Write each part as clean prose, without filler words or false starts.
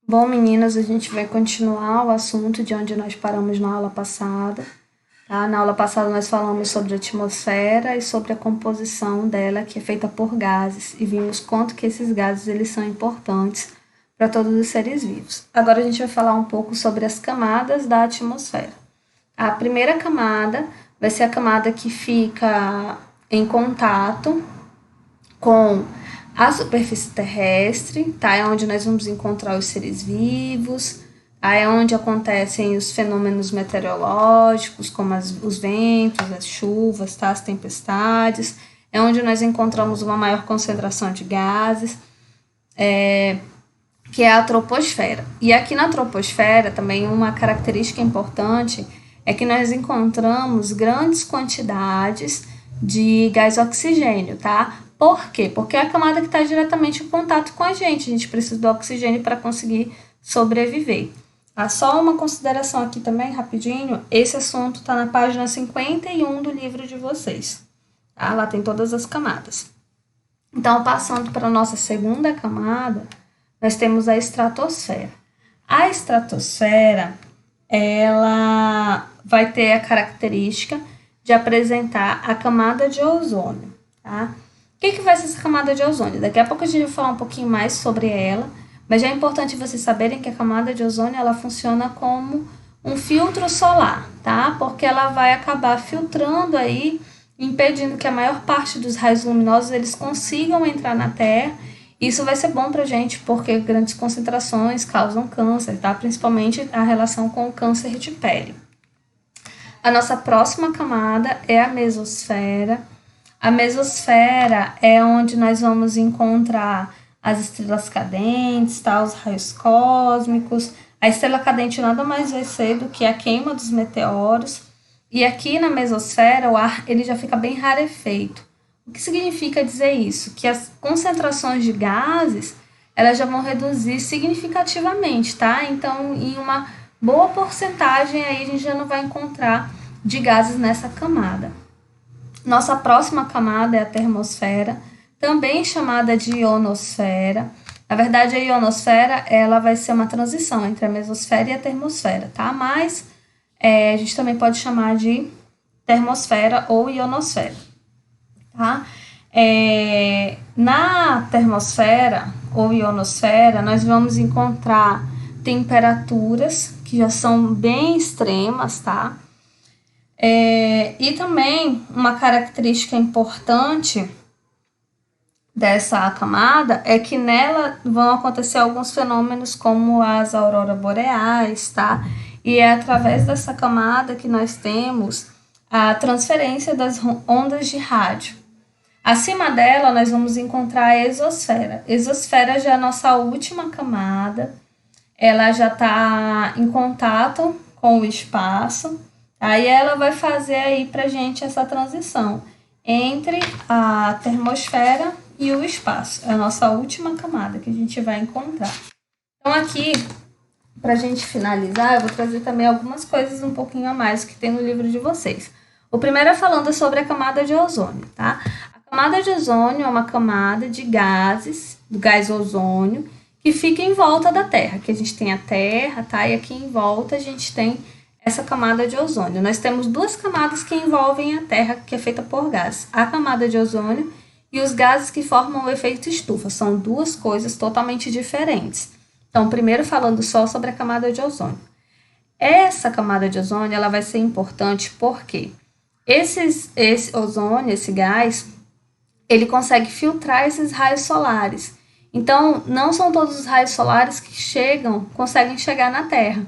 Bom, meninas, a gente vai continuar o assunto de onde nós paramos na aula passada. Tá? Na aula passada nós falamos sobre a atmosfera e sobre a composição dela, que é feita por gases, e vimos quanto que esses gases eles são importantes para todos os seres vivos. Agora a gente vai falar um pouco sobre as camadas da atmosfera. A primeira camada vai ser a camada que fica em contato com a superfície terrestre, tá? É onde nós vamos encontrar os seres vivos, tá? É onde acontecem os fenômenos meteorológicos, como os ventos, as chuvas, tá? As tempestades. É onde nós encontramos uma maior concentração de gases, que é a troposfera. E aqui na troposfera, também uma característica importante é que nós encontramos grandes quantidades de gás oxigênio, tá? Por quê? Porque é a camada que está diretamente em contato com a gente precisa do oxigênio para conseguir sobreviver. Só uma consideração aqui também, rapidinho, esse assunto está na página 51 do livro de vocês, tá? Lá tem todas as camadas. Então, passando para a nossa segunda camada, nós temos a estratosfera. A estratosfera, ela vai ter a característica de apresentar a camada de ozônio, tá? O que vai ser essa camada de ozônio? Daqui a pouco a gente vai falar um pouquinho mais sobre ela, mas já é importante vocês saberem que a camada de ozônio ela funciona como um filtro solar, tá? Porque ela vai acabar filtrando aí, impedindo que a maior parte dos raios luminosos eles consigam entrar na Terra. Isso vai ser bom pra gente, porque grandes concentrações causam câncer, tá? Principalmente a relação com o câncer de pele. A nossa próxima camada é a mesosfera. A mesosfera é onde nós vamos encontrar as estrelas cadentes, tá? Os raios cósmicos. A estrela cadente nada mais vai ser do que a queima dos meteoros. E aqui na mesosfera o ar ele já fica bem rarefeito. O que significa dizer isso? Que as concentrações de gases elas já vão reduzir significativamente, tá? Então, em uma boa porcentagem aí a gente já não vai encontrar de gases nessa camada. Nossa próxima camada é a termosfera, também chamada de ionosfera. Na verdade, a ionosfera ela vai ser uma transição entre a mesosfera e a termosfera, tá? Mas a gente também pode chamar de termosfera ou ionosfera, tá? Na termosfera ou ionosfera, nós vamos encontrar temperaturas que já são bem extremas, tá? E também uma característica importante dessa camada é que nela vão acontecer alguns fenômenos como as auroras boreais, tá? E é através dessa camada que nós temos a transferência das ondas de rádio. Acima dela, nós vamos encontrar a exosfera. Exosfera já é a nossa última camada, ela já está em contato com o espaço. Aí ela vai fazer aí pra gente essa transição entre a termosfera e o espaço. É a nossa última camada que a gente vai encontrar. Então aqui, pra gente finalizar, eu vou trazer também algumas coisas um pouquinho a mais que tem no livro de vocês. O primeiro é falando sobre a camada de ozônio, tá? A camada de ozônio é uma camada de gases, do gás ozônio, que fica em volta da Terra, que a gente tem a Terra, tá? E aqui em volta a gente tem essa camada de ozônio. Nós temos duas camadas que envolvem a Terra, que é feita por gases. A camada de ozônio e os gases que formam o efeito estufa. São duas coisas totalmente diferentes. Então, primeiro falando só sobre a camada de ozônio. Essa camada de ozônio ela vai ser importante porque esse ozônio, esse gás, ele consegue filtrar esses raios solares. Então, não são todos os raios solares que conseguem chegar na Terra.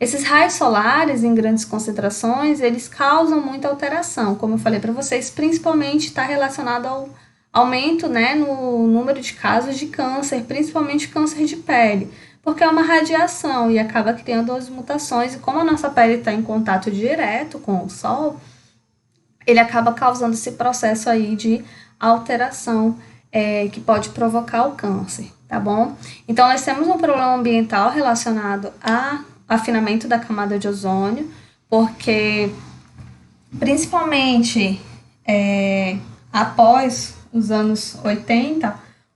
Esses raios solares, em grandes concentrações, eles causam muita alteração, como eu falei para vocês, principalmente está relacionado ao aumento, né, no número de casos de câncer, principalmente câncer de pele, porque é uma radiação e acaba criando as mutações, e como a nossa pele está em contato direto com o sol, ele acaba causando esse processo aí de alteração que pode provocar o câncer, tá bom? Então, nós temos um problema ambiental relacionado a afinamento da camada de ozônio, porque principalmente após os anos 80,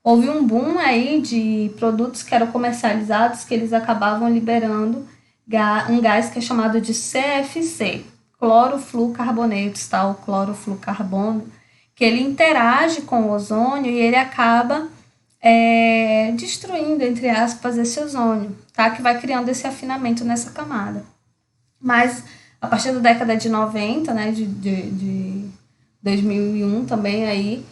houve um boom aí de produtos que eram comercializados que eles acabavam liberando um gás que é chamado de CFC, clorofluorcarbonetos, tá? O clorofluorcarbono, que ele interage com o ozônio e ele acaba destruindo, entre aspas, esse ozônio, tá? Que vai criando esse afinamento nessa camada. Mas a partir da década de 90, né, de 2001 também aí,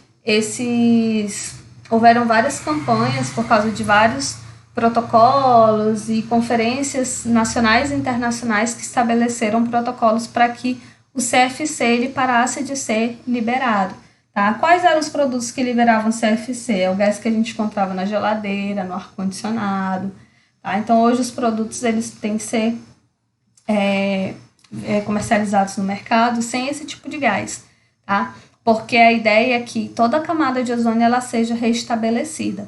houveram várias campanhas por causa de vários protocolos e conferências nacionais e internacionais que estabeleceram protocolos para que o CFC ele parasse de ser liberado. Tá? Quais eram os produtos que liberavam CFC? É o gás que a gente encontrava na geladeira, no ar-condicionado. Tá? Então, hoje os produtos eles têm que ser comercializados no mercado sem esse tipo de gás. Tá? Porque a ideia é que toda a camada de ozônio ela seja restabelecida.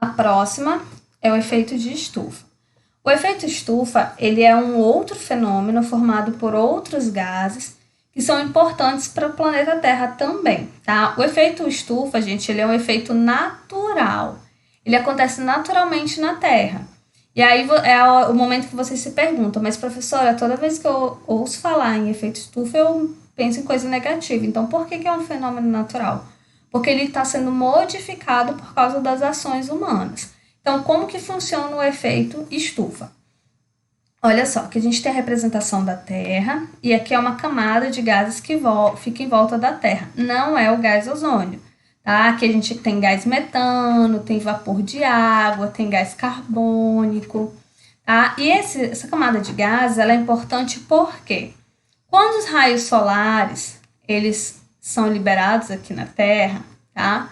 A próxima é o efeito de estufa. O efeito estufa ele é um outro fenômeno formado por outros gases que são importantes para o planeta Terra também, tá? O efeito estufa, gente, ele é um efeito natural. Ele acontece naturalmente na Terra. E aí é o momento que vocês se perguntam, mas professora, toda vez que eu ouço falar em efeito estufa, eu penso em coisa negativa. Então, por que é um fenômeno natural? Porque ele está sendo modificado por causa das ações humanas. Então, como que funciona o efeito estufa? Olha só, que a gente tem a representação da Terra e aqui é uma camada de gases que fica em volta da Terra. Não é o gás ozônio, tá? Aqui a gente tem gás metano, tem vapor de água, tem gás carbônico, tá? E essa camada de gases, ela é importante porque quando os raios solares, eles são liberados aqui na Terra, tá?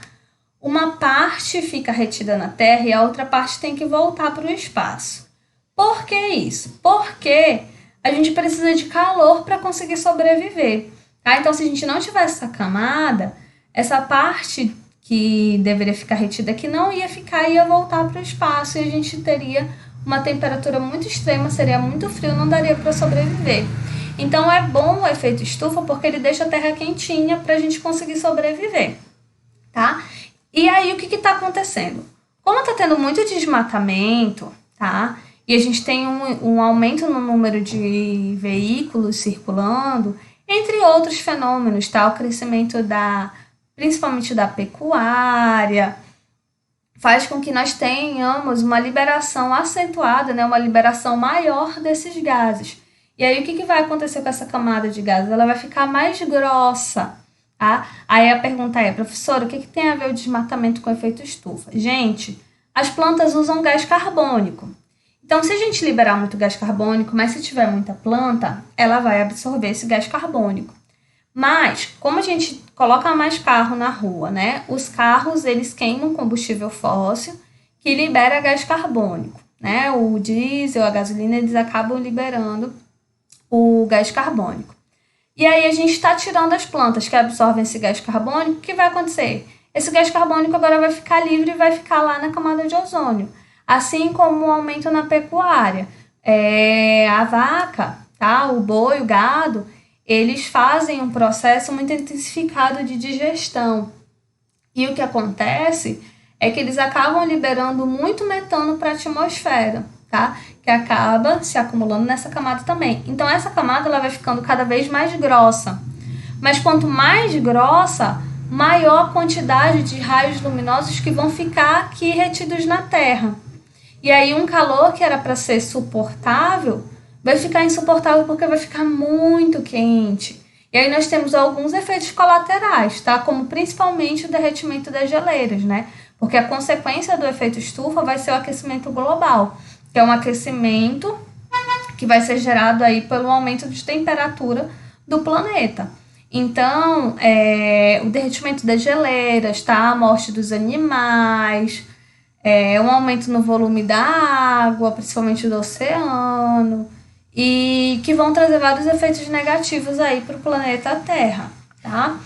Uma parte fica retida na Terra e a outra parte tem que voltar para o espaço. Por que isso? Porque a gente precisa de calor para conseguir sobreviver. Tá? Então, se a gente não tivesse essa camada, essa parte que deveria ficar retida aqui não ia ficar, ia voltar para o espaço e a gente teria uma temperatura muito extrema, seria muito frio, não daria para sobreviver. Então, é bom o efeito estufa porque ele deixa a Terra quentinha para a gente conseguir sobreviver. Tá? E aí, o que está acontecendo? Como está tendo muito desmatamento, tá? E a gente tem um aumento no número de veículos circulando, entre outros fenômenos, tá? O crescimento principalmente da pecuária, faz com que nós tenhamos uma liberação acentuada, né? Uma liberação maior desses gases. E aí, o que vai acontecer com essa camada de gases? Ela vai ficar mais grossa, tá? Aí a pergunta é, professora, o que tem a ver o desmatamento com o efeito estufa? Gente, as plantas usam gás carbônico. Então, se a gente liberar muito gás carbônico, mas se tiver muita planta, ela vai absorver esse gás carbônico. Mas, como a gente coloca mais carro na rua, né? Os carros, eles queimam combustível fóssil que libera gás carbônico, né? O diesel, a gasolina, eles acabam liberando o gás carbônico. E aí, a gente está tirando as plantas que absorvem esse gás carbônico, o que vai acontecer? Esse gás carbônico agora vai ficar livre e vai ficar lá na camada de ozônio. Assim como o aumento na pecuária. A vaca, tá? O boi, o gado, eles fazem um processo muito intensificado de digestão. E o que acontece é que eles acabam liberando muito metano para a atmosfera, tá? Que acaba se acumulando nessa camada também. Então, essa camada ela vai ficando cada vez mais grossa. Mas quanto mais grossa, maior a quantidade de raios luminosos que vão ficar aqui retidos na Terra. E aí um calor que era para ser suportável, vai ficar insuportável porque vai ficar muito quente. E aí nós temos alguns efeitos colaterais, tá? Como principalmente o derretimento das geleiras, né? Porque a consequência do efeito estufa vai ser o aquecimento global, que é um aquecimento que vai ser gerado aí pelo aumento de temperatura do planeta. Então, o derretimento das geleiras, tá? A morte dos animais, um aumento no volume da água, principalmente do oceano, e que vão trazer vários efeitos negativos aí para o planeta Terra, tá?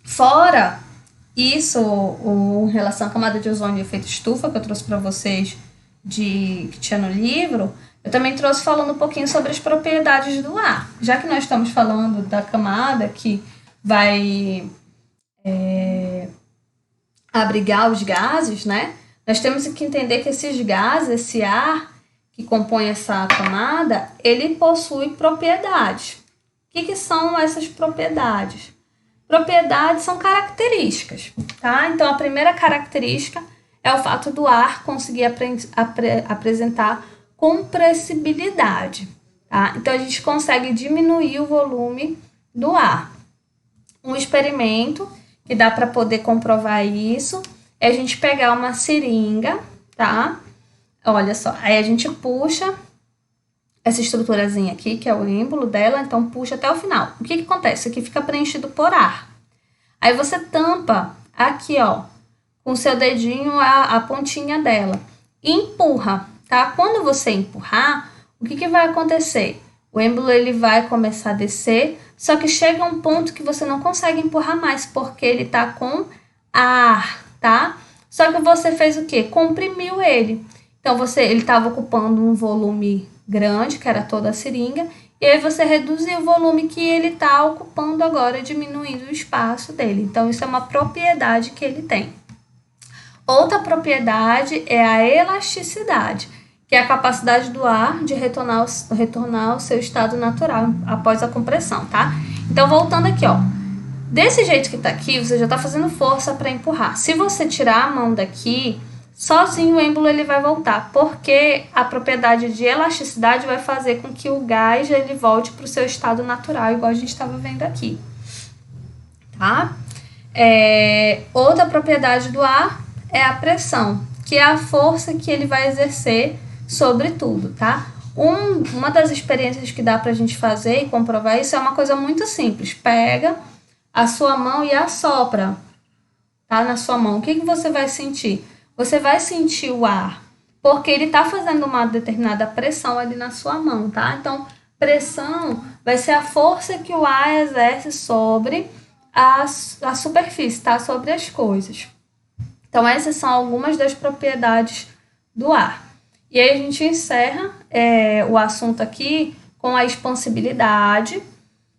Fora isso, em relação à camada de ozônio e efeito estufa, que eu trouxe para vocês, que tinha no livro, eu também trouxe falando um pouquinho sobre as propriedades do ar. Já que nós estamos falando da camada que vai abrigar os gases, né? Nós temos que entender que esses gases, esse ar que compõe essa camada, ele possui propriedades. O que são essas propriedades? Propriedades são características, tá? Então, a primeira característica é o fato do ar conseguir apresentar compressibilidade, tá? Então, a gente consegue diminuir o volume do ar. Um experimento que dá para poder comprovar isso é a gente pegar uma seringa, tá? Olha só, aí a gente puxa essa estruturazinha aqui, que é o êmbolo dela, então puxa até o final. O que acontece? Isso aqui fica preenchido por ar. Aí você tampa aqui, ó, com o seu dedinho a pontinha dela e empurra, tá? Quando você empurrar, o que vai acontecer? O êmbolo ele vai começar a descer, só que chega um ponto que você não consegue empurrar mais, porque ele tá com ar, tá? Só que você fez o quê? Comprimiu ele. Então, ele estava ocupando um volume grande, que era toda a seringa, e aí você reduziu o volume que ele está ocupando agora, diminuindo o espaço dele. Então, isso é uma propriedade que ele tem. Outra propriedade é a elasticidade, que é a capacidade do ar de retornar ao seu estado natural após a compressão, tá? Então, voltando aqui, ó. Desse jeito que tá aqui, você já tá fazendo força para empurrar. Se você tirar a mão daqui, sozinho o êmbolo ele vai voltar, porque a propriedade de elasticidade vai fazer com que o gás ele volte para o seu estado natural, igual a gente estava vendo aqui, tá? Outra propriedade do ar é a pressão, que é a força que ele vai exercer sobre tudo, tá? Uma das experiências que dá pra gente fazer e comprovar isso é uma coisa muito simples. Pega a sua mão e assopra, tá? Na sua mão. O que você vai sentir? Você vai sentir o ar, porque ele tá fazendo uma determinada pressão ali na sua mão, tá? Então, pressão vai ser a força que o ar exerce sobre a superfície, tá? Sobre as coisas. Então, essas são algumas das propriedades do ar. E aí a gente encerra o assunto aqui com a expansibilidade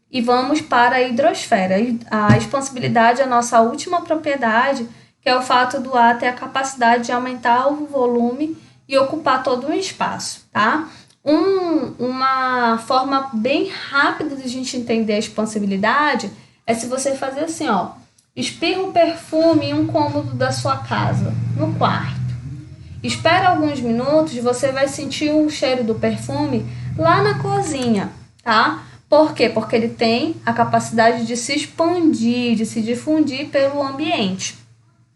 e vamos para a hidrosfera. A expansibilidade é a nossa última propriedade, que é o fato do ar ter a capacidade de aumentar o volume e ocupar todo o espaço, tá? Uma forma bem rápida de a gente entender a expansibilidade é se você fazer assim, ó, espirra um perfume em um cômodo da sua casa, no quarto. Espera alguns minutos, você vai sentir o cheiro do perfume lá na cozinha, tá? Por quê? Porque ele tem a capacidade de se expandir, de se difundir pelo ambiente.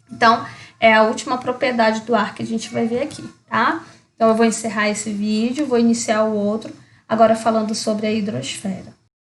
Então, é a última propriedade do ar que a gente vai ver aqui, tá? Então, eu vou encerrar esse vídeo, vou iniciar o outro, agora falando sobre a hidrosfera.